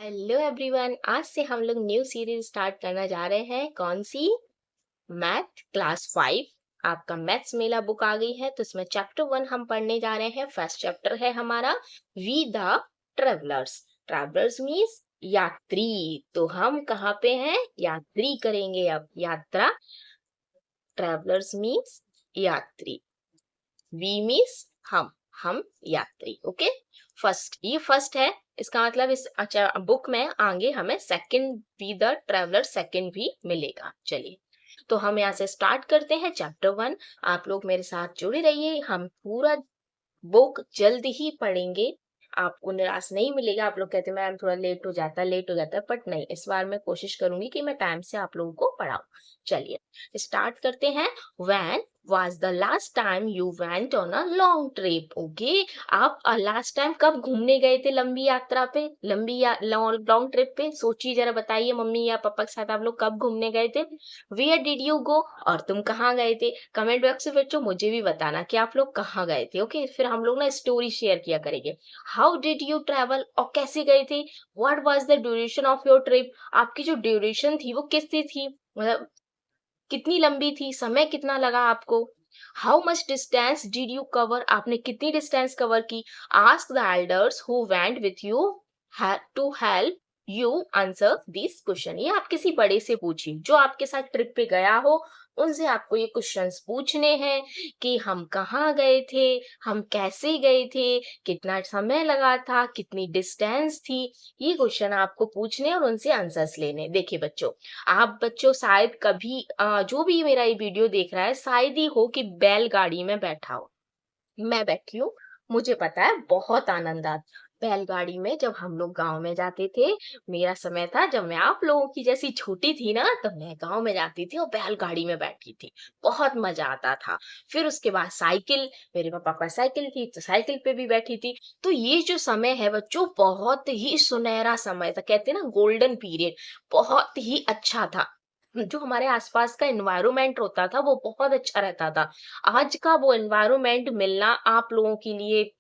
Hello everyone, आज से हम लोग न्यू सीरीज स्टार्ट करना जा रहे हैं। कौन सी? Math class 5। आपका मैथ्स मेला बुक आ गई है, तो इसमें चैप्टर 1 हम पढ़ने जा रहे हैं। फर्स्ट चैप्टर है हमारा we the travellers. Travellers means यात्री। तो हम कहाँ पे हैं? यात्री करेंगे अब, यात्रा। ट्रेवलर्स मीन्स यात्री। वी मीन्स हम यात्री। ओके, ये फर्स्ट है। इसका मतलब इस अच्छा बुक में आगे हमें second we the traveller second भी मिलेगा। चलिए, तो हम यहाँ से स्टार्ट करते हैं चैप्टर 1। आप लोग मेरे साथ जुड़े रहिए, हम पूरा बुक जल्द ही पढ़ेंगे। आपको निराश नहीं मिलेगा। आप लोग कहते हैं मैम थोड़ा लेट हो जाता है, बट नहीं, इस बार मैं कोशिश करूंगी कि मैं टाइम से आप लोगों को पढ़ाऊं। चलिए स्टार्ट करते हैं। When was the last time you went on a long trip? Okay, आप लास्ट टाइम कब घूमने गए थे लंबी यात्रा पे, लॉन्ग ट्रिप पे? सोचिए जरा, बताइए मम्मी या पापा के साथ आप लोग कब घूमने गए थे? Where did you go? और तुम कहाँ गए थे? कमेंट बॉक्स में बच्चों मुझे भी बताना कि आप लोग कहाँ गए थे। ओके, फिर हम लोग ना स्टोरी शेयर किया करेंगे। How did you travel? और कैसे गए थे? What was the duration of your trip? आपकी जो ड्यूरेशन थी वो कितनी थी, मतलब कितनी लंबी थी, समय कितना लगा आपको? How much distance did you cover? आपने कितनी डिस्टेंस कवर की? Ask the elders who went with you to help you answer this question. ये आप किसी बड़े से पूछिए जो आपके साथ ट्रिप पे गया हो। उनसे आपको ये क्वेश्चंस पूछने हैं कि हम कहाँ गए थे, हम कैसे गए थे, कितना समय लगा था, कितनी डिस्टेंस थी। ये क्वेश्चन आपको पूछने और उनसे आंसर्स लेने। देखिए बच्चों, आप बच्चों शायद कभी जो भी मेरा ये वीडियो देख रहा है, शायद ही हो कि बैलगाड़ी में बैठा हो। मैं बैठी हूँ, मुझे पता है बहुत आनंद आता बैलगाड़ी में। जब हम लोग गांव में जाते थे, मेरा समय था जब मैं आप लोगों की जैसी छोटी थी ना, तब मैं गांव में जाती थी और बैलगाड़ी में बैठती थी। बहुत मजा आता था। फिर उसके बाद साइकिल, मेरे पापा का साइकिल थी तो साइकिल पे भी बैठी थी। तो ये जो समय है बच्चों, बहुत ही सुनहरा समय था, कहते हैं ना गोल्डन पीरियड। बहुत ही अच्छा था। जो हमारे आसपास का एनवायरनमेंट होता था वो बहुत अच्छा रहता था। आज का वो एनवायरनमेंट मिलना आप लोगों के लिए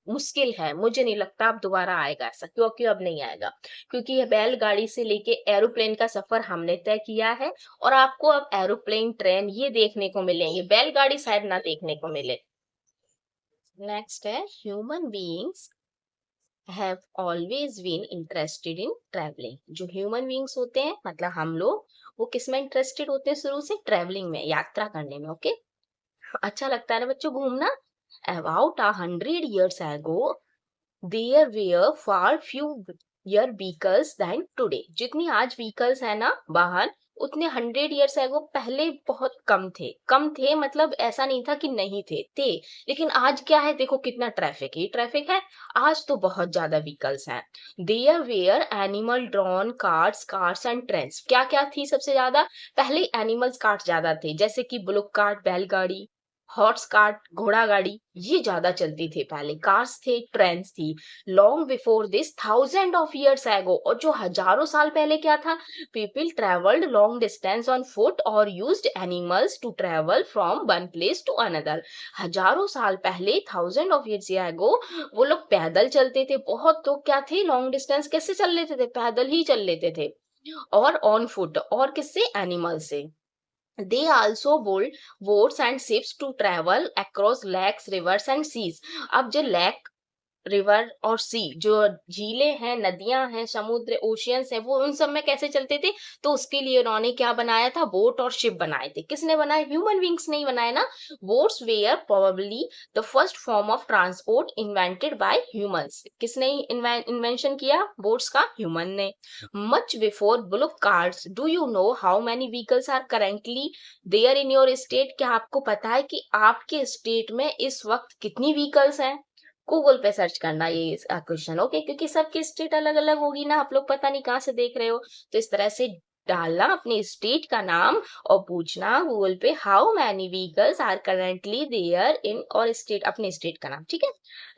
मुश्किल है। मुझे नहीं लगता अब दोबारा आएगा ऐसा, क्योंकि अब नहीं आएगा। क्योंकि ये बैलगाड़ी से लेके एरोप्लेन का सफर हमने तय किया है, और आपको अब एरोप्लेन, ट्रेन ये देखने को मिलेंगे, बैलगाड़ी शायद ना देखने को मिले। नेक्स्ट है, human beings have always been interested in travelling. जो ह्यूमन बीइंग्स होते हैं, मतलब हम लोग, वो किस में इंटरेस्टेड होते हैं शुरू से? ट्रैवलिंग में, यात्रा करने में। ओके, अच्छा लगता है ना बच्चों घूमना? About 100 years ago, there were far fewer vehicles than today. जितनी आज व्हीकल्स है ना बाहर, उतने 100 years ago पहले बहुत कम थे, मतलब ऐसा नहीं था कि नहीं थे। लेकिन आज क्या है, देखो कितना ट्रैफिक ही ट्रैफिक है। आज तो बहुत ज्यादा व्हीकल्स हैं। There were animal drawn cars and trains. क्या क्या थी सबसे ज्यादा? पहले एनिमल्स कार्स ज्यादा थे, जैसे कि बुलक कार्ट, बैलगाड़ी, हॉर्स कार्ट, घोड़ा गाड़ी, ये ज्यादा चलती थी पहले। कार्स थे, ट्रेन्स थी। Long before this, thousand of years ago, और जो हजारों साल पहले क्या था? People travelled long distance on foot और used animals to travel from one place to another. हजारों साल पहले, थाउजेंड ऑफ इयर्स एगो, वो लोग पैदल चलते थे। बहुत लोग क्या थे, लॉन्ग डिस्टेंस कैसे चल लेते थे? पैदल ही चल लेते थे। और ऑन फुट, और किससे? एनिमल से। They also built boats and ships to travel across lakes, rivers and seas. अब जो लेक, रिवर और सी, जो झीलें हैं, नदियां हैं, समुद्र, ओशियंस है, वो उन सब में कैसे चलते थे? तो उसके लिए उन्होंने क्या बनाया था? बोट और शिप बनाए थे। किसने बनाए? ह्यूमन बींग्स नहीं बनाए ना। Boats were probably the first form of transport invented by humans. किसने इन्वेंशन किया बोट्स का? ह्यूमन ने। Much before bullock carts, do you know how many vehicles are currently there in your state? क्या आपको पता है कि आपके स्टेट में इस वक्त कितनी व्हीकल्स हैं? गूगल पे सर्च करना ये क्वेश्चन। ओके, क्योंकि सबकी स्टेट अलग अलग होगी ना, आप लोग पता नहीं कहाँ से देख रहे हो। तो इस तरह से डालना अपने स्टेट का नाम और पूछना गूगल पे how many vehicles are currently there in our state, अपने स्टेट का नाम। ठीक है।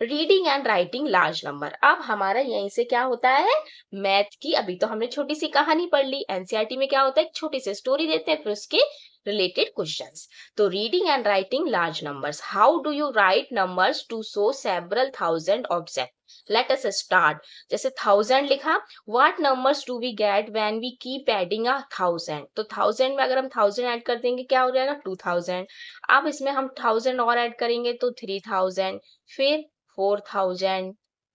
Reading and writing large number. अब हमारा यहीं से क्या होता है? मैथ की, अभी तो हमने छोटी सी कहानी पढ़ ली। एनसीईआरटी में क्या होता है? छोटी सी स्टोरी देते हैं, फिर उसके related questions. तो reading and writing large numbers. How do you write numbers to show several thousand objects? Let us start. जैसे 1000 लिखा, what numbers do we get when we keep adding a 1000? तो 1000 में अगर हम 1000 ऐड कर देंगे क्या हो जाएगा 2000. अब इसमें हम 1000 और ऐड करेंगे तो 3000, फिर 4000,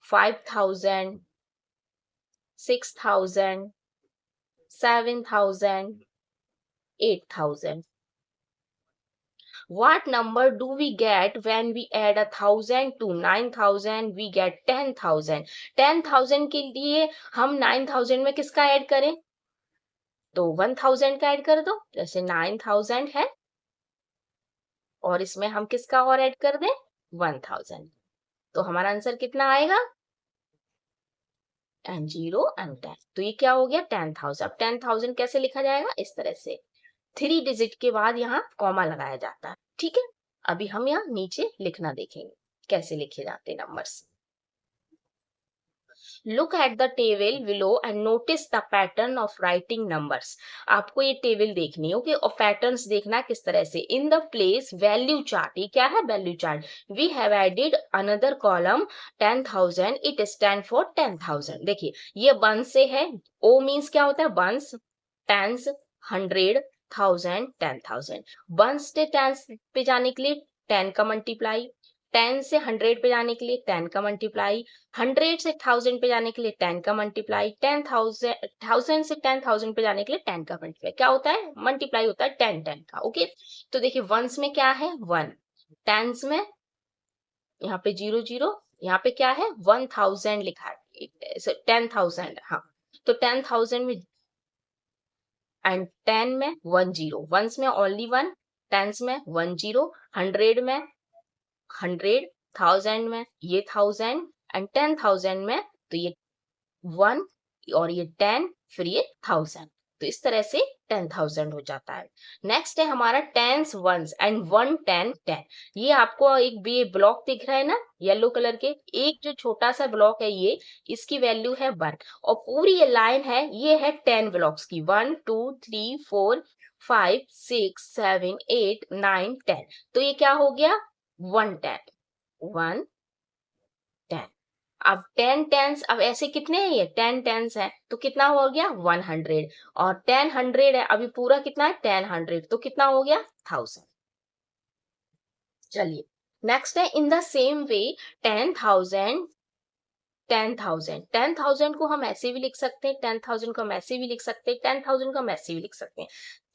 5000, 6000, 7000, 8000. What number do we get when we add 1000 to 9000? We get 10,000. 10,000 के लिए हम 9000 में किसका ऐड करें? तो 1000 का ऐड कर दो. जैसे 9000 है और इसमें हम किसका और ऐड कर दें 1000. तो हमारा आंसर कितना आएगा and 0 and 10. तो ये क्या हो गया 10,000. अब 10,000 कैसे लिखा जाएगा इस तरह से 3 डिजिट के बाद यहाँ कॉमा लगाया जाता है. ठीक है, अभी हम यहाँ नीचे लिखना देखेंगे कैसे लिखे जाते हैं numbers. Look at the table below and notice the pattern of writing numbers. आपको ये टेबल देखनी है ओके और पैटर्न्स देखना किस तरह से. In the place value chart, ये क्या है value chart. We have added another column 10,000. It stands for 10,000. देखिए ये वन से है. O means क्या होता है वंस, टेंस, 100, 1000, 10,000. वन से टेंस पे जाने के लिए 10 का मल्टीप्लाई, 10 से 100 पे जाने के लिए 10 का मल्टीप्लाई, 100 से 1000 पे जाने के लिए 10 का मल्टीप्लाई, 10,000 से 10,000 पे जाने के लिए 10 का मल्टीप्लाई. क्या होता है मल्टीप्लाई होता है 10 का. ओके तो देखिए वंस में क्या है 1, टेंस में यहाँ पे 0 यहाँ पे क्या है 1000 लिखा है 10,000. हाँ तो 10,000 में एंड 10 में 10, वंस में ओनली 1, टेंस में 10, 100 में 100, 1000 में ये 1000 एंड 10,000 में तो ये 1 और ये 10 फिर ये 1000. तो इस तरह से 10,000 हो जाता है. नेक्स्ट है हमारा टेंस वंस एंड 1 10 10. ये आपको एक ये ब्लॉक दिख रहा है ना येलो कलर के, एक जो छोटा सा ब्लॉक है ये इसकी वैल्यू है 1 और पूरी ये लाइन है ये है 10 ब्लॉक्स की 1 2 3 4 5 6 7 8 9 10. तो ये क्या हो गया 110 110. अब 10 टेंस अब ऐसे कितने हैं ये 10 टेंस है तो कितना हो गया 100 और 10 100 है अभी पूरा कितना है 10 100 तो कितना हो गया 1000. चलिए नेक्स्ट है इन द सेम वे 10,000 10,000 को हम ऐसे भी लिख सकते हैं, 10,000 को हम ऐसे भी लिख सकते हैं, 10,000 को हम ऐसे भी लिख सकते हैं.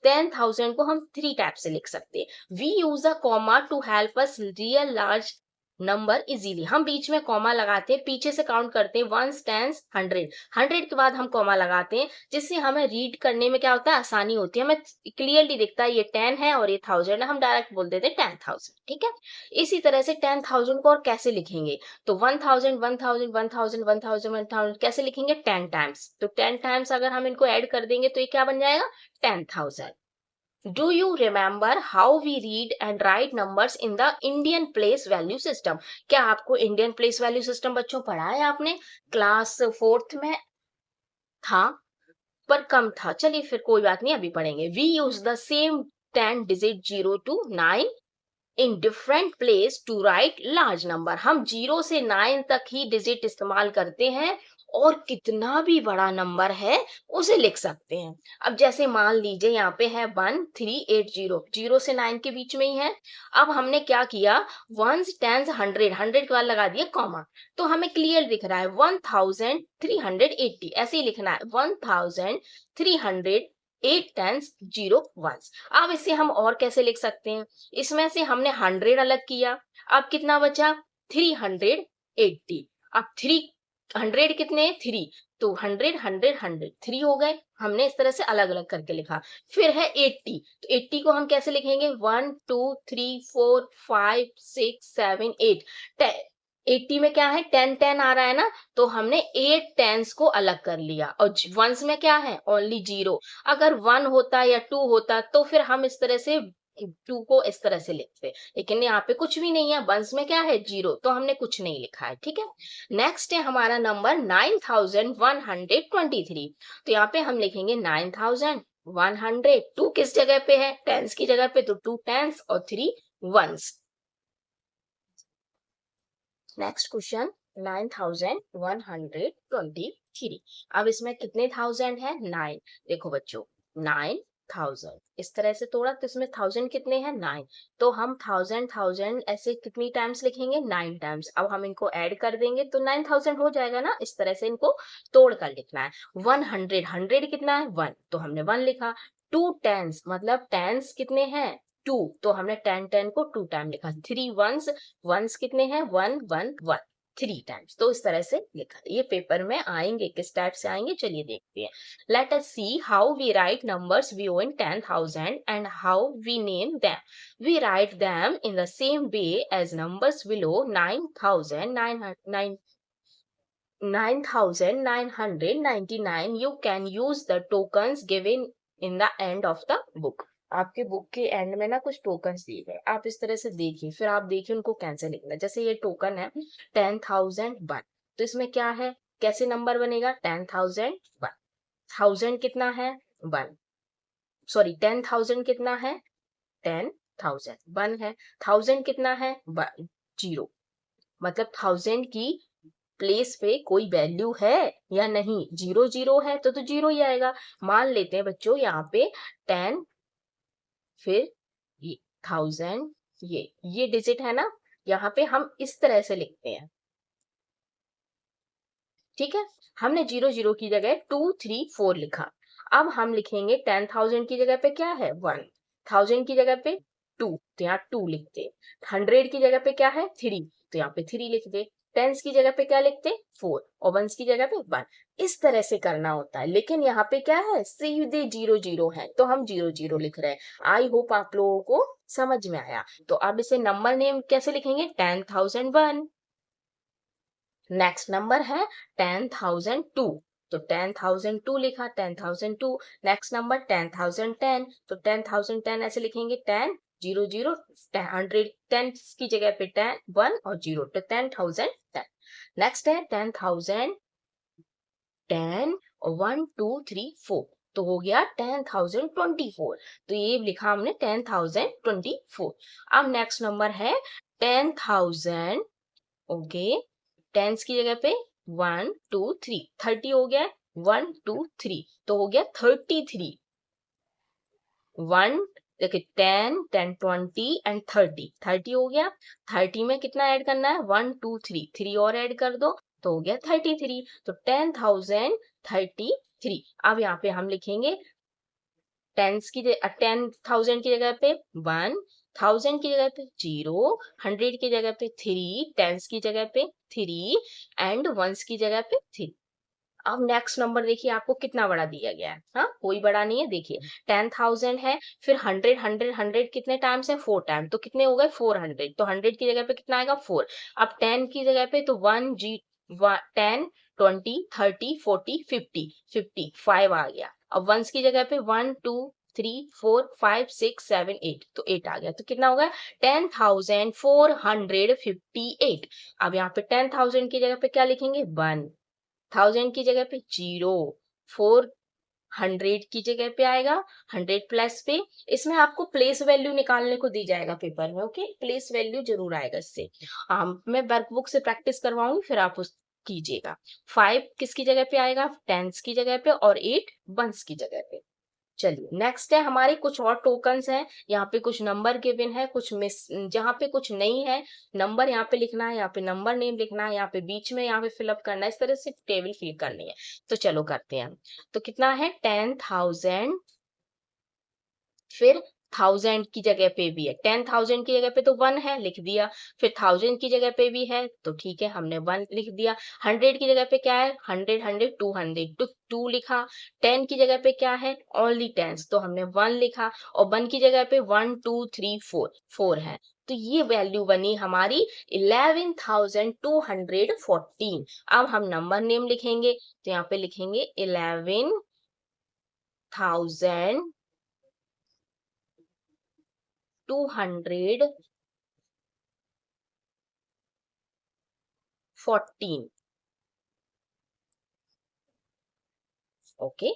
10,000 को हम 3 टाइप से लिख सकते हैं. We use a comma to help us real large number easily. हम बीच में कॉमा लगाते हैं, पीछे से काउंट करते हैं 1 10 100 100 के बाद हम कॉमा लगाते हैं जिससे हमें रीड करने में क्या होता है आसानी होती है. हमें क्लियरली दिखता है ये 10 है और ये 1000 है, हम डायरेक्ट बोल देते हैं 10,000. ठीक है, इसी तरह से 10,000 को और कैसे लिखेंगे तो 1000 1000 1000 1000 1000 कैसे लिखेंगे 10 टाइम्स. तो 10 टाइम्स अगर हम इनको ऐड कर देंगे तो ये क्या बन जाएगा 10,000. Do you remember how we read and write numbers in the Indian place value system? क्या आपको इंडियन प्लेस वैल्यू सिस्टम बच्चों पढ़ा है आपने क्लास 4th में था पर कम था. चलिए फिर कोई बात नहीं अभी पढ़ेंगे. We use the same 10 digit 0 to 9 in different place to write large number. हम 0 से 9 तक ही डिजिट इस्तेमाल करते हैं और कितना भी बड़ा नंबर है उसे लिख सकते हैं. अब जैसे मान लीजिए यहाँ पे है 1380 0 से 9 के बीच में ही है. अब हमने क्या किया 1 10 100 100 के बाद लगा दिया कॉमा तो हमें क्लियर दिख रहा है 1380 ऐसे ही लिखना है 1300 8 10 0 1. अब इसे हम और कैसे लिख सकते हैं इसमें से हमने 100 अलग किया अब कितना बचा 380. अब 300 कितने 3 तो 100 100 100 3 हो गए. हमने इस तरह से अलग अलग करके लिखा. फिर है 80 तो 80 को हम कैसे लिखेंगे 1 2 3 4 5 6 7 8 80 में क्या है 10 10 आ रहा है ना तो हमने 8 टेंस को अलग कर लिया और वंस में क्या है ओनली 0. अगर 1 होता या 2 होता तो फिर हम इस तरह से 2 को इस तरह से लिखते लेकिन यहाँ पे कुछ भी नहीं है वंस में क्या है 0 तो हमने कुछ नहीं लिखा है. ठीक है, नेक्स्ट है हमारा नंबर 9123. तो यहाँ पे हम लिखेंगे 9123 100, 2 किस जगह पे है, टेंस की जगह पे, तो 2 टेंस और 3 वंस। Next question 9123। अब इसमें कितने थाउजेंड है, 9। देखो बच्चों 9000 इस तरह से तोड़ा तो इसमें थाउजेंड कितने हैं, 9। तो हम थाउजेंड थाउजेंड ऐसे कितनी टाइम्स लिखेंगे, 9 टाइम्स। अब हम इनको ऐड कर देंगे तो 9000 हो जाएगा ना, इस तरह से इनको तोड़ कर लिखना है। 100, 100 कितना है, 1, तो हमने 1 लिखा। 2 टेंस मतलब टेंस कितने हैं, 2, तो हमने 10 10 को 2 टाइम लिखा। 3 वंस, वंस कितने हैं, 1 1 1, 3 टाइम्स। तो इस तरह से लिखा। ये पेपर में आएंगे, किस टाइप से आएंगे चलिए देखते हैं। Let us see how we write numbers बियो in 10,000 and how we name them. We write them in the same way as numbers below 9,999. You can use the tokens given in the end of the book. आपके book के and में ना कुछ tokens दिए गए, आप इस तरह से देखिए, फिर आप देखिए उनको कैसे लिखना है। जैसे ये टोकन है 10,001, तो इसमें क्या है, कैसे नंबर बनेगा, 10,001। 1000 कितना है, 1, सॉरी 10,000 कितना है, 10,000। 1 है, 1000 कितना है, 0, मतलब 1000 की प्लेस पे कोई वैल्यू है या नहीं, 0 0 है तो 0 ही आएगा। मान लेते हैं बच्चों यहाँ पे 10, फिर ये 1000, ये डिजिट है ना, यहाँ पे हम इस तरह से लिखते हैं, ठीक है। हमने 0 0 की जगह 2 3 4 लिखा। अब हम लिखेंगे 10,000 की जगह पे क्या है, 1, 1000 की जगह पे 2, तो यहाँ 2 लिखते। 100 की जगह पे क्या है, 3, तो यहाँ पे 3 लिख दे। टेंस की जगह पे क्या लिखते, 4, और वंस की जगह पे 1। इस तरह से करना होता है, लेकिन यहाँ पे क्या है, सीधे 0 0 है तो हम 0 0 लिख रहे हैं। आई होप आप लोगों को समझ में आया। तो अब इसे नंबर नेम कैसे लिखेंगे, 10,001। नेक्स्ट नंबर है 10,002, तो 10,002 लिखा, 10,002। नेक्स्ट नंबर 10,010, तो 10,010 ऐसे लिखेंगे, 10 0 0, 100 10 की जगह पे 10 1 और 0, तो 10,010। नेक्स्ट है 10,010 और 1 2 3 4, तो हो गया 10,024। तो ये लिखा हमने 10,024। अब नेक्स्ट नंबर है 10,000, ओके, टेंस की जगह पे 1 2 3, 30 हो गया, 1 2 3, तो हो गया 33। 1, देखिए 10 10 20 एंड 30, 30 हो गया। 30 में कितना ऐड करना है, 1 2 3, 3 और ऐड कर दो तो हो गया 33। तो 10,033। अब यहाँ पे हम लिखेंगे 10,000 की जगह पे 1, 1000 की जगह पे 0, 100 की जगह पे 3, टेंस की जगह पे 3 एंड वंस की जगह पे 3। अब नेक्स्ट नंबर देखिए आपको कितना बड़ा दिया गया है, हाँ कोई बड़ा नहीं है। देखिए 10,000 है, फिर 100 100 100 कितने टाइम्स है, 4 टाइम, तो कितने हो गए 400, तो 100 की जगह पे कितना आएगा 4। अब 10 की जगह पे तो 1 जी 10 20 30 40 50 50 5 आ गया। अब वंस की जगह पे 1 2 3 4 5 6 7 8, तो 8 आ गया, तो कितना होगा 10,458। अब यहाँ पे 10,000 की जगह पे क्या लिखेंगे, 1, 1000 की जगह पे 0, 400 की जगह पे आएगा 100 प्लस पे। इसमें आपको प्लेस वैल्यू निकालने को दी जाएगा पेपर में, ओके, प्लेस वैल्यू जरूर आएगा इससे। मैं वर्कबुक से प्रैक्टिस करवाऊंगी, फिर आप उस कीजिएगा। 5 किसकी जगह पे आएगा, टेंस की जगह पे, और 8 वंस की जगह पे। चलिए नेक्स्ट है हमारे कुछ और टोकन्स हैं। यहाँ पे कुछ नंबर गिवन है, कुछ मिस, जहाँ पे कुछ नहीं है नंबर यहाँ पे लिखना है, यहाँ पे नंबर नेम लिखना है, यहाँ पे बीच में यहाँ पे फिलअप करना है, इस तरह से टेबल फिल करनी है। तो चलो करते हैं। तो कितना है 10,000, फिर 1000 की जगह पे भी है, 10,000 की जगह पे तो 1 है, लिख दिया। फिर 1000 की जगह पे भी है, तो ठीक है हमने 1 लिख दिया। 100 की जगह पे क्या है, 100 100 200, तो 2 लिखा। 10 की जगह पे क्या है, ओनली 10, तो हमने 1 लिखा। और 1 की जगह पे 1 2 3 4, 4 है, तो ये वैल्यू बनी हमारी 11,214। अब हम नंबर नेम लिखेंगे, तो यहाँ पे लिखेंगे 11,214। ओके,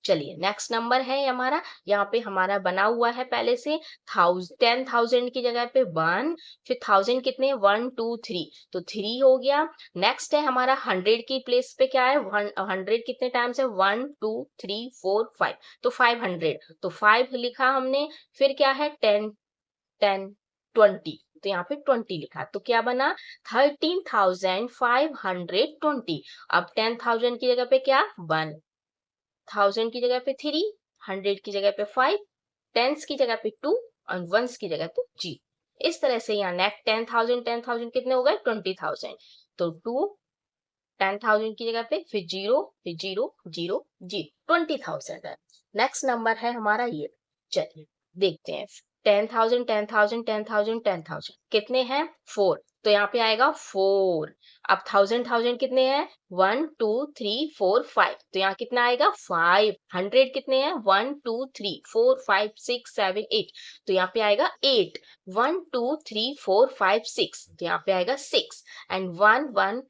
चलिए नेक्स्ट नंबर है हमारा, यहाँ पे हमारा बना हुआ है पहले से 10,000 की जगह पे 1, फिर 1000 कितने 1 2 3, तो 3 हो गया। नेक्स्ट है हमारा 100 की प्लेस पे क्या है 100 कितने टाइम्स है 1 2 3 4 5, तो 500, तो 5 लिखा हमने। फिर क्या है 10 10 20, तो यहाँ पे 20 लिखा, तो क्या बना 13,520। अब 10,000 की जगह पे क्या 1, 1000 की जगह पे 3, 100 की जगह पे 5, टेंस की जगह पे 2 और वंस की जगह पे जी। इस तरह से यहाँ नेक्स्ट 10,000 कितने हो गए 20,000, तो 2 10,000 की जगह पे फिर 0 फिर 0 0 0 20,000 है। नेक्स्ट नंबर है हमारा ये, चलिए देखते हैं 10,000 10,000 10,000 10,000 कितने हैं 4, तो यहाँ पे आएगा 4। अब 1000 कितने हैं 1 2 3 4 5, तो यहाँ कितना आएगा 5। 100 कितने हैं 1 2 3 4 5 6 7 8, तो यहाँ पे आएगा 8। 1 2 3 4 5 6, तो यहाँ पे आएगा 6 एंड 1 1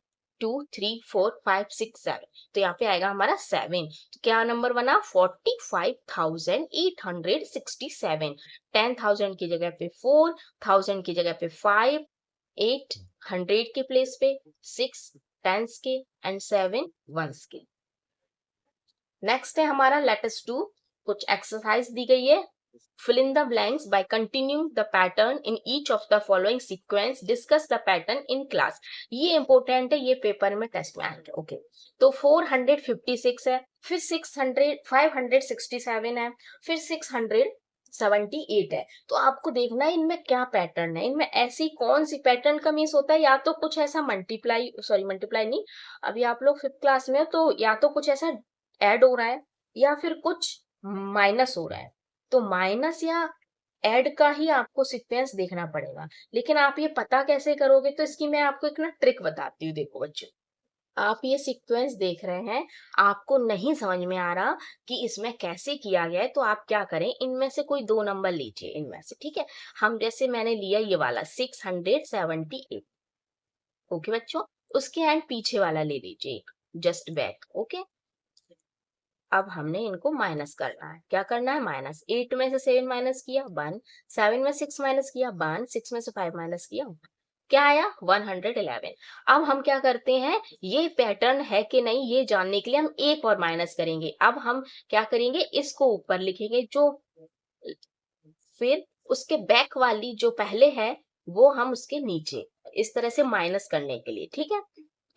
2 3 4 5 6 7, तो यहाँ पे आएगा हमारा 7। तो क्या नंबर बना 45,867। 10,000 की जगह पे 4, 1000 की जगह पे 5, 8 100 के प्लेस पे 6 टेंस के एंड 7 वंस के। नेक्स्ट है हमारा लेट अस डू, कुछ एक्सरसाइज दी गई है। Fill in the blanks by continuing the pattern in each of the following sequence. Discuss the pattern in class. ये important है, ये पेपर में टेस्ट में आएंगे। ओके, तो 456 है, फिर 600 567 है, फिर 678 है। तो आपको देखना है इनमें क्या पैटर्न है, इनमें ऐसी कौन सी पैटर्न का मीन्स होता है, या तो कुछ ऐसा मल्टीप्लाई नहीं, अभी आप लोग 5th क्लास में हो, तो या तो कुछ ऐसा ऐड हो रहा है या फिर कुछ माइनस हो रहा है। तो माइनस या ऐड का ही आपको सीक्वेंस देखना पड़ेगा। लेकिन आप ये पता कैसे करोगे, तो इसकी मैं आपको एक ना ट्रिक बताती हूँ। देखो बच्चों, आप ये सीक्वेंस देख रहे हैं, आपको नहीं समझ में आ रहा कि इसमें कैसे किया गया है, तो आप क्या करें, इनमें से कोई 2 नंबर लीजिए इनमें से, ठीक है। हम जैसे मैंने लिया ये वाला 678, ओके बच्चों, उसके एंड पीछे वाला ले लीजिए जस्ट बैक, ओके। अब हमने इनको माइनस करना है, क्या करना है माइनस, 8 में से 7 माइनस किया 1, 7 में 6 माइनस किया 1, 6 में से 5 माइनस किया 1, क्या आया 111। अब हम क्या करते हैं, ये पैटर्न है कि नहीं ये जानने के लिए हम एक और माइनस करेंगे। अब हम क्या करेंगे, इसको ऊपर लिखेंगे, जो फिर उसके बैक वाली जो पहले है वो हम उसके नीचे, इस तरह से माइनस करने के लिए, ठीक है।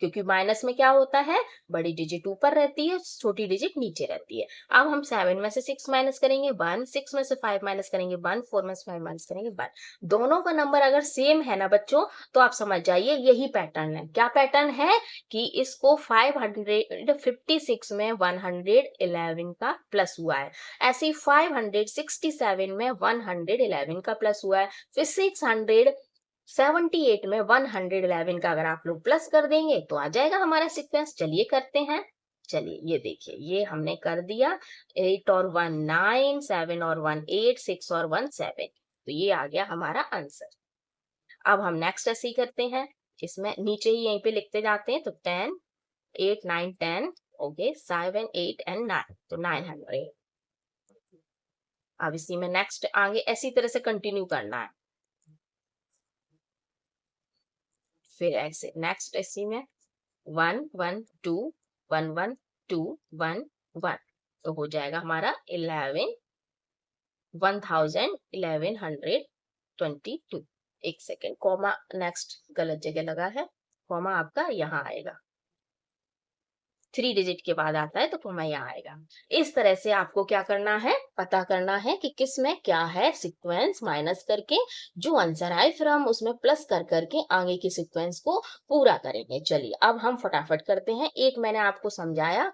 क्योंकि माइनस में क्या होता है, बड़ी डिजिट ऊपर रहती है, छोटी डिजिट नीचे रहती है। अब हम 7 में से 6 माइनस करेंगे 1, 6 में से 5 माइनस करेंगे 1, 4 में से 5 माइनस करेंगे 1। दोनों का नंबर अगर सेम है ना बच्चों, तो आप समझ जाइए यही पैटर्न है। क्या पैटर्न है कि इसको 556 में 111 का प्लस हुआ है, ऐसे ही 567 में 111 का प्लस हुआ है, फिर 678 में 111 का अगर आप लोग प्लस कर देंगे तो आ जाएगा हमारा सीक्वेंस। चलिए करते हैं, चलिए ये देखिए, ये हमने कर दिया, 8 और 1 9, 7 और 1 8, 6 और 1 7, तो ये आ गया हमारा आंसर। अब हम नेक्स्ट ऐसे ही करते हैं, इसमें नीचे ही यहीं पे लिखते जाते हैं, तो 10 8 9 10, ओके 7 8 एंड 9, तो 900। अब इसी में नेक्स्ट आगे ऐसी तरह से कंटिन्यू करना है, फिर ऐसे नेक्स्ट इसी में 1 1 2 1 1 2 1 1, तो हो जाएगा हमारा 1122। एक सेकेंड, कॉमा नेक्स्ट गलत जगह लगा है, कॉमा आपका यहाँ आएगा, 3 डिजिट के बाद आता है तो कॉमा यहाँ आएगा। इस तरह से आपको क्या करना है, पता करना है कि किस में क्या है सीक्वेंस, माइनस करके जो आंसर आए फिर हम उसमें प्लस कर करके आगे की सीक्वेंस को पूरा करेंगे। चलिए अब हम फटाफट करते हैं, एक मैंने आपको समझाया,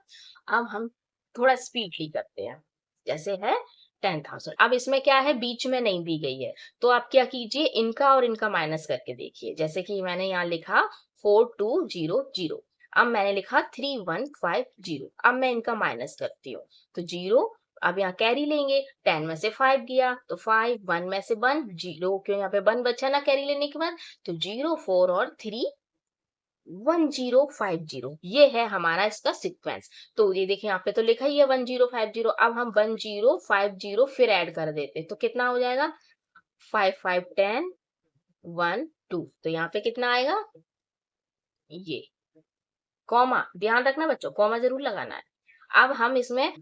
अब हम थोड़ा स्पीडली करते हैं। जैसे है 10,000, अब इसमें क्या है बीच में नहीं दी गई है, तो आप क्या कीजिए, इनका और इनका माइनस करके देखिए। जैसे कि मैंने यहाँ लिखा 4200, अब मैंने लिखा 3150, अब मैं इनका माइनस करती हूँ, तो 0, अब यहाँ कैरी लेंगे, 10 में से 5 गया तो 5, 1 में से 1 0, क्यों यहाँ पे 1 बचा ना कैरी लेने के बाद, तो 0 4 और 3 1050, ये है हमारा इसका सीक्वेंस। तो ये देखिए यहाँ पे तो लिखा ही है 1050। अब हम 1050 फिर ऐड कर देते तो कितना हो जाएगा, 5 5 10 1 2। तो यहाँ पे कितना आएगा, ये कॉमा, ध्यान रखना बच्चों, कॉमा जरूर लगाना है। अब हम इसमें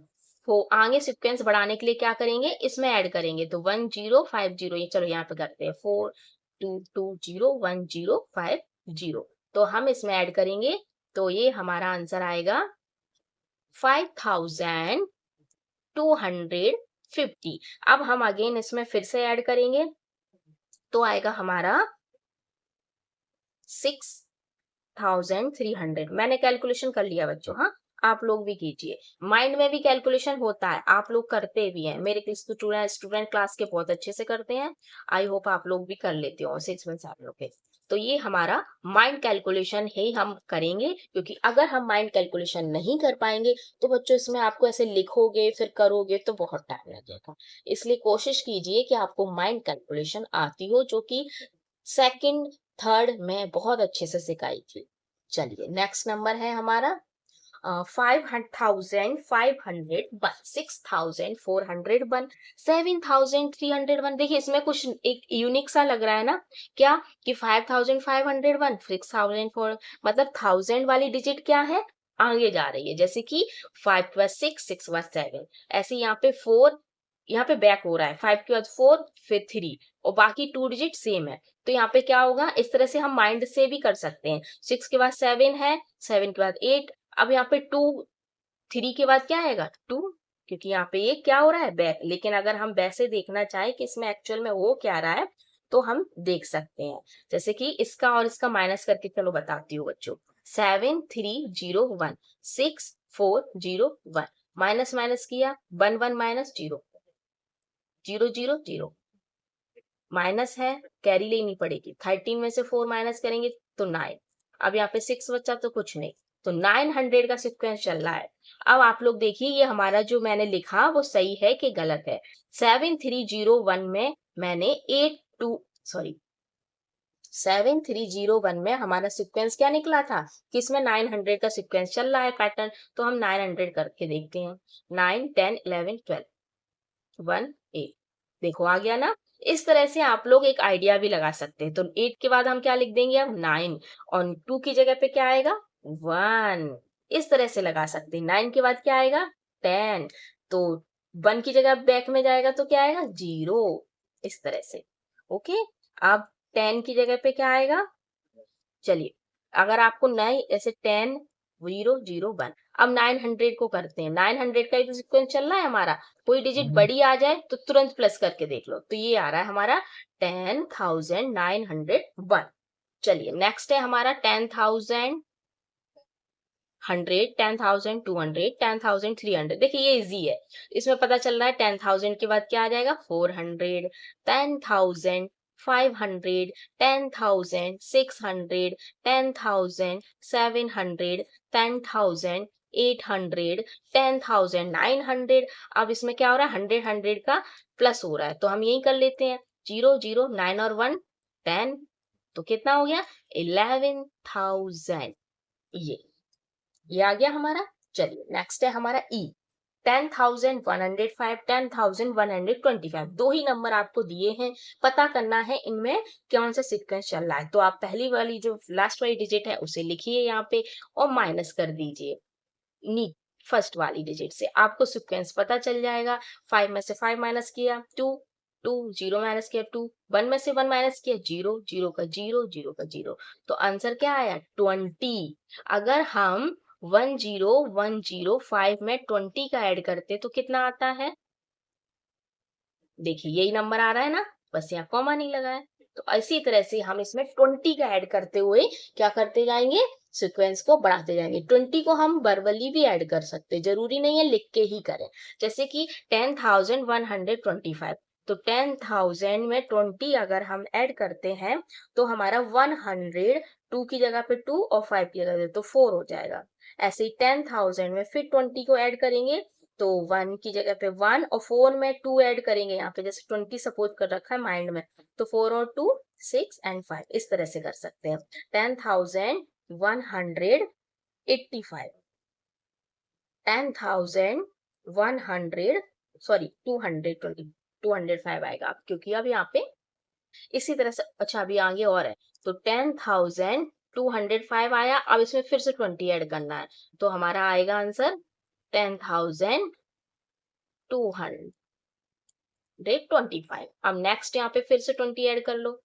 आगे सीक्वेंस बढ़ाने के लिए क्या करेंगे, इसमें ऐड करेंगे। तो 1050, ये चलो यहाँ पे करते हैं 4220 1050। तो हम इसमें ऐड करेंगे, तो ये हमारा आंसर आएगा 5250। अब हम अगेन इसमें फिर से ऐड करेंगे, तो आएगा हमारा 6300। मैंने कैलकुलेशन कर लिया बच्चों, हाँ आप लोग भी कीजिए, माइंड में भी कैलकुलेशन होता है, आप लोग करते भी हैं, मेरे स्टूडेंट क्लास के बहुत अच्छे से करते हैं। आई होप आप लोग भी कर लेते हो 6 मंथ्स आप लोग के। तो ये हमारा माइंड कैलकुलेशन ही हम करेंगे, क्योंकि अगर हम माइंड कैलकुलेशन नहीं कर पाएंगे तो बच्चों इसमें आपको ऐसे लिखोगे फिर करोगे तो बहुत टाइम लगेगा। इसलिए कोशिश कीजिए कि आपको माइंड कैलकुलेशन आती हो, जो कि सेकंड थर्ड में बहुत अच्छे से सिखाई थी। चलिए नेक्स्ट नंबर है हमारा 5501, 6401, 7301। देखिए इसमें कुछ एक यूनिक सा लग रहा है ना, क्या कि 5501, 6004, मतलब 1000 वाली डिजिट क्या है, आगे जा रही है, जैसे कि 5 के बाद 6, 6 के बाद 7। ऐसे यहाँ पे 4, यहाँ पे बैक हो रहा है, 5 के बाद 4 फिर 3, और बाकी 2 डिजिट सेम है। तो यहाँ पे क्या होगा, इस तरह से हम माइंड से भी कर सकते हैं। 6 के बाद 7 है, 7 के बाद 8, अब यहाँ पे 2, 3 के बाद क्या आएगा 2, क्योंकि यहाँ पे ये क्या हो रहा है, बैक। लेकिन अगर हम वैसे देखना चाहे कि इसमें एक्चुअल में हो क्या रहा है, तो हम देख सकते हैं। जैसे कि इसका और इसका माइनस करके चलो बताती हूँ बच्चों। 7301, 6401, माइनस माइनस किया, 1 1 माइनस 0 0 0 0, माइनस है, कैरी लेनी पड़ेगी। 13 में से 4 माइनस करेंगे तो 9। अब यहाँ पे 6 बचा तो कुछ नहीं, तो 900 का सीक्वेंस चल रहा है। अब आप लोग देखिए ये हमारा जो मैंने लिखा वो सही है कि गलत है। 7301 में मैंने 7301 में हमारा सीक्वेंस क्या निकला था, कि इसमें 900 का सीक्वेंस चल रहा है पैटर्न। तो हम 900 करके देखते हैं। 9 10 11 12 1 8, देखो आ गया ना। इस तरह से आप लोग एक आइडिया भी लगा सकते हैं। तो 8 के बाद हम क्या लिख देंगे, अब 9, और 2 की जगह पे क्या आएगा 1। इस तरह से लगा सकते हैं। 9 के बाद क्या आएगा 10, तो 1 की जगह बैक में जाएगा तो क्या आएगा 0। इस तरह से ओके। अब 10 की जगह पे क्या आएगा, चलिए अगर आपको नहीं ऐसे 10 0 0 1। अब 900 को करते हैं। 900 का भी सीक्वेंस चल रहा है हमारा, कोई डिजिट बड़ी आ जाए तो तुरंत प्लस करके देख लो। तो ये आ रहा है हमारा 10901। चलिए नेक्स्ट है हमारा 10100, 10200, 10300। देखिए ये इजी है, इसमें पता चल रहा है 10000 के बाद क्या आ जाएगा 400, 10000 500, 10000 600, 10700, 10800, 10900। अब इसमें क्या हो रहा है 100 का प्लस हो रहा है, तो हम यही कर लेते हैं। 0 0 9 और 1 10, तो कितना हो गया 11000। ये आ गया हमारा। चलिए नेक्स्ट है हमारा ई 10105, 10125। दो ही नंबर आपको दिए हैं, पता करना है इनमें कौन सा सीक्वेंस चल रहा है। तो आप पहली वाली जो लास्ट वाली डिजिट है उसे लिखिए यहाँ पे और माइनस कर दीजिए नी फर्स्ट वाली डिजिट से, आपको सीक्वेंस पता चल जाएगा। 5 में से 5 माइनस किया 2, 2 0 माइनस किया 2, 1 में से 1 माइनस किया 0, 0 का 0, 0 का 0। तो आंसर क्या आया 20। अगर हम 10105 में 20 का ऐड करते तो कितना आता है, देखिए यही नंबर आ रहा है ना, बस यहाँ कॉमा नहीं लगा है। तो इसी तरह से हम इसमें 20 का ऐड करते हुए क्या करते जाएंगे, सीक्वेंस को बढ़ाते जाएंगे। 20 को हम वर्बली भी ऐड कर सकते हैं, जरूरी नहीं है लिख के ही करें। जैसे कि 10125, तो 10000 में 20 अगर हम ऐड करते हैं तो हमारा 100, 2 की जगह पे 2 और 5 की जगह पे तो 4 हो जाएगा। ऐसे ही 10000 में फिर 20 को ऐड करेंगे तो 1 की जगह पे 1 और 4 में 2 ऐड करेंगे। यहाँ पे जैसे 20 सपोज कर रखा है माइंड में, तो 4 और 2 6 एंड 5, इस तरह से कर सकते हैं। 10000 185, 205 आएगा आप, क्योंकि अब यहाँ पे इसी तरह से। अच्छा अभी आगे और है, तो 10,205 आया, अब इसमें फिर से 20 ऐड करना है, तो हमारा आएगा आंसर 10,225। अब नेक्स्ट यहाँ पे फिर से 20 ऐड कर लो।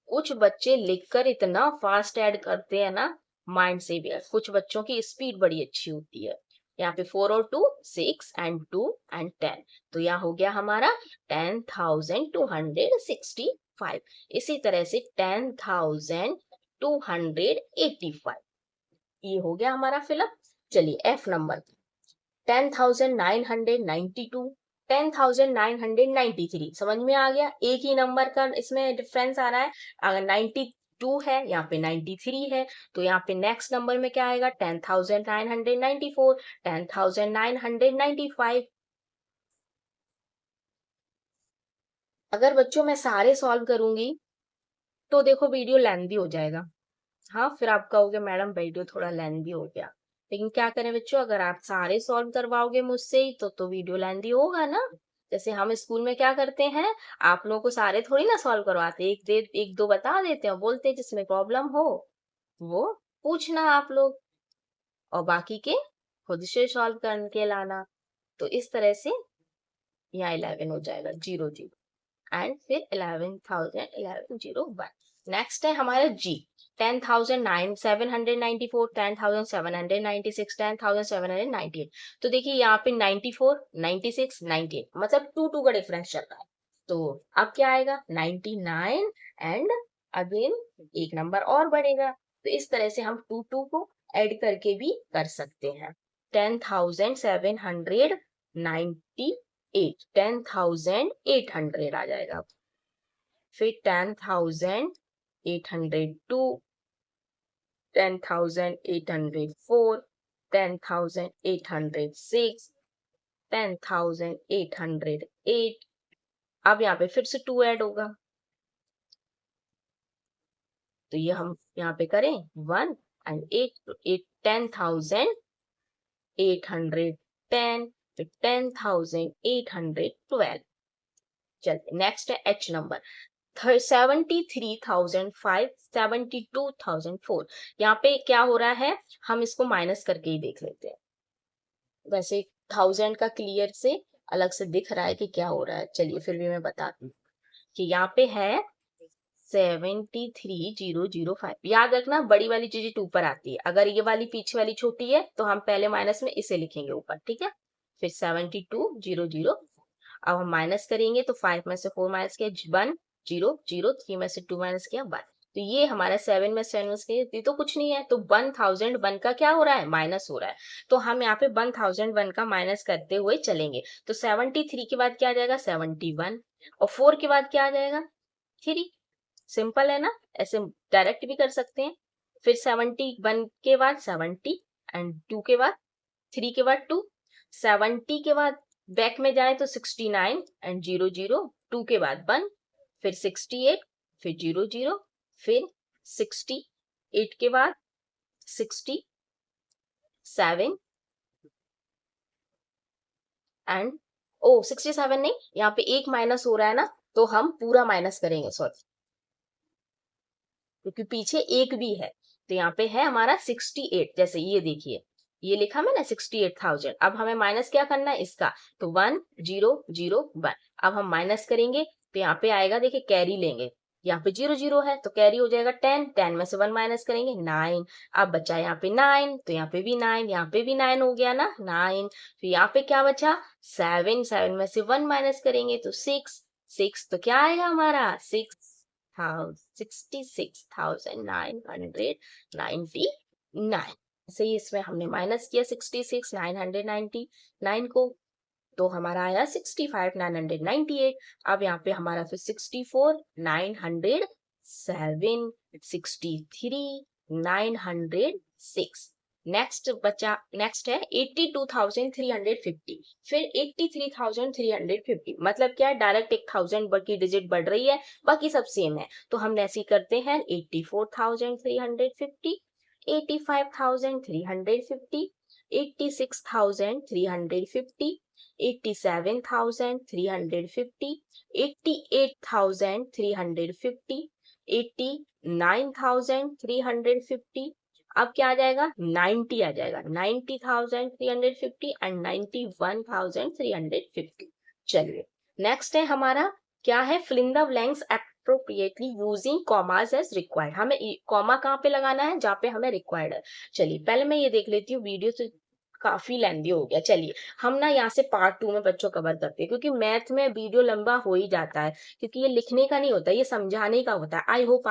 कुछ बच्चे लिखकर इतना फास्ट ऐड करते हैं ना, माइंड से भी है। कुछ बच्चों की स्पीड बड़ी अच्छी होती है। यहाँ पे 4 और 2 6 एंड 2 एंड 10, तो यहाँ हो गया हमारा 10,265। इसी तरह से 10,285 ये हो गया हमारा फिलअप। चलिए एफ नंबर 10,992, 10,993 समझ में आ गया। एक ही नंबर का इसमें डिफरेंस आ रहा है। अगर 92 है, यहाँ पे 93 है, तो यहाँ पे नेक्स्ट नंबर में क्या आएगा 10,994, 10,995। अगर बच्चों मैं सारे सॉल्व करूंगी तो देखो वीडियो लेंथी हो जाएगा। हाँ फिर आप कहोगे मैडम वीडियो थोड़ा लेंथी हो गया, लेकिन क्या करें बच्चों, अगर आप सारे सॉल्व करवाओगे मुझसे ही तो वीडियो लेंथी होगा ना। जैसे हम स्कूल में क्या करते हैं, आप लोगों को सारे थोड़ी ना सॉल्व करवाते, एक दो बता देते हैं, बोलते हैं जिसमें प्रॉब्लम हो वो पूछना आप लोग, और बाकी के खुद से सॉल्व करके लाना। तो इस तरह से यहाँ 11 हो जाएगा 00 एंड फिर 11,701। नेक्स्ट है हमारा जी 10,794, 10,796, 10,798। तो देखिए यहाँ पे 94, 96, 98, मतलब 2 का डिफरेंस चल रहा है। तो अब क्या आएगा 99 एंड अगेन एक नंबर और बढ़ेगा। तो इस तरह से हम 2 को ऐड करके भी कर सकते हैं। 10,798, 10,800 आ जाएगा। फिर 10,802, 10,804, 10,806, 10,808। अब यहाँ पे फिर से 2 ऐड होगा, तो ये हम यहाँ पे करें 1 एंड 8, तो 10,810, फिर 10,812। चलते नेक्स्ट है एच नंबर 73,005, 72,004। यहाँ पे क्या हो रहा है, हम इसको माइनस करके ही देख लेते हैं। वैसे 1000 का क्लियर से अलग से दिख रहा है कि क्या हो रहा है। चलिए फिर भी मैं बताती हूँ कि यहाँ पे है 73,005। याद रखना बड़ी वाली चीज ऊपर आती है, अगर ये वाली पीछे वाली छोटी है तो हम पहले माइनस में इसे लिखेंगे ऊपर, ठीक है। फिर 72,004। अब हम माइनस करेंगे तो 5 में से 4 माइनस किया 1 0 0, 3 में से 2 माइनस किया 1, तो ये हमारा 7 में 7 माइनस किया, ये तो कुछ नहीं है। तो 1001 का क्या हो रहा है, माइनस हो रहा है। तो हम यहाँ पे 1001 का माइनस करते हुए चलेंगे। तो 73 के बाद क्या आ जाएगा 71, और 4 के बाद क्या आ जाएगा 3। सिंपल है ना, ऐसे डायरेक्ट भी कर सकते हैं। फिर 71 के बाद 70 एंड 2 के बाद 3 के बाद 2, 70 के बाद बैक में जाए तो 69 एंड 00, 2 के बाद 1, फिर 68, फिर 00, फिर 68 के बाद 67 एंड 67 नहीं, यहाँ पे एक माइनस हो रहा है ना, तो हम पूरा माइनस करेंगे, सॉरी, क्योंकि पीछे एक भी है। तो यहाँ पे है हमारा 68, जैसे ये देखिए ये लिखा मैंने 68,000। अब हमें माइनस क्या करना है इसका, तो 1 0 0 1। अब हम माइनस करेंगे तो यहाँ पे आएगा, देखिए कैरी लेंगे, यहाँ पे 0 0 है तो कैरी हो जाएगा 10, 10 में से 1 माइनस करेंगे 9। अब बचा यहाँ पे 9, तो यहाँ पे भी 9, यहाँ पे भी 9 हो गया ना 9। फिर यहाँ पे क्या बचा 7, 7 में से 1 माइनस करेंगे तो 6, 6, तो क्या आएगा हमारा 66,999। से ही इसमें हमने माइनस किया 66,999 को, तो हमारा आया 65,998। अब यहाँ पे हमारा फिर 64,907, 63,906। नेक्स्ट है 82,350, फिर 83,350, मतलब क्या है, डायरेक्ट 1,000 की डिजिट बढ़ रही है, बाकी सब सेम है। तो हम ऐसे ही करते हैं 84,350, 85,350, 86,350, 87,350, 88,350, 89,350, अब क्या आ जाएगा, 90 आ जाएगा, 90,350 एंड 91,350। चलिए नेक्स्ट है हमारा, क्या है, filling the blanks appropriately using commas as required. हमें कॉमा कहाँ पे लगाना है, जहाँ पे हमें रिक्वायर्ड है। चलिए पहले मैं ये देख लेती हूँ, वीडियो से काफी लेंदी हो गया। चलिए हम ना यहाँ से पार्ट 2 में बच्चों कवर करते हैं, क्योंकि मैथ में वीडियो लंबा हो ही जाता है, क्योंकि ये लिखने का नहीं होता, ये समझाने का होता है। आई होप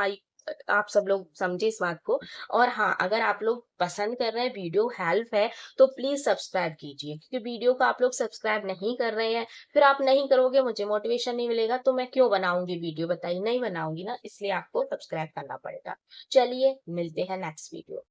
आप सब लोग समझे इस बात को। और हाँ, अगर आप लोग पसंद कर रहे हैं, वीडियो हेल्प है, तो प्लीज सब्सक्राइब कीजिए, क्योंकि वीडियो को आप लोग सब्सक्राइब नहीं कर रहे हैं, फिर आप नहीं करोगे, मुझे मोटिवेशन नहीं मिलेगा, तो मैं क्यों बनाऊंगी वीडियो, बताइए, नहीं बनाऊंगी ना, इसलिए आपको सब्सक्राइब करना पड़ेगा। चलिए मिलते हैं नेक्स्ट वीडियो।